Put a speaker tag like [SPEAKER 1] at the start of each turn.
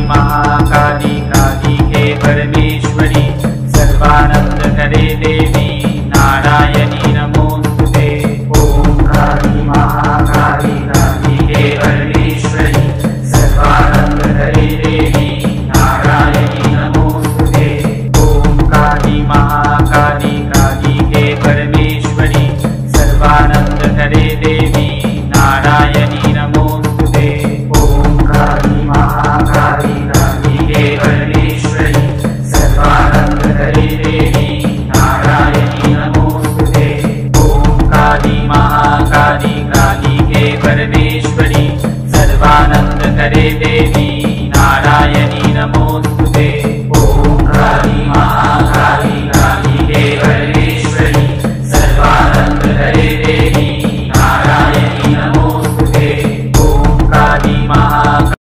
[SPEAKER 1] महाकाली काली हे परमेश्वरी सर्वानंद करे देवी नारायणी नमोस्तुते। ओम काली महाकाली काली हे परमेश्वरी सर्वानंद करे देवी नारायणी नमोस्तुते। ओम काली महाकाली काली हे परमेश्वरी सर्वानंद करे देवी नारायणी नमोस्तुते। ओम काली महाकाली काली हे परमेश्वरी सर्वानंद करे देवी नारायणी नमोस्तुते। ओम काली महाकाली काली हे परमेश्वरी सर्वानंद करे देवी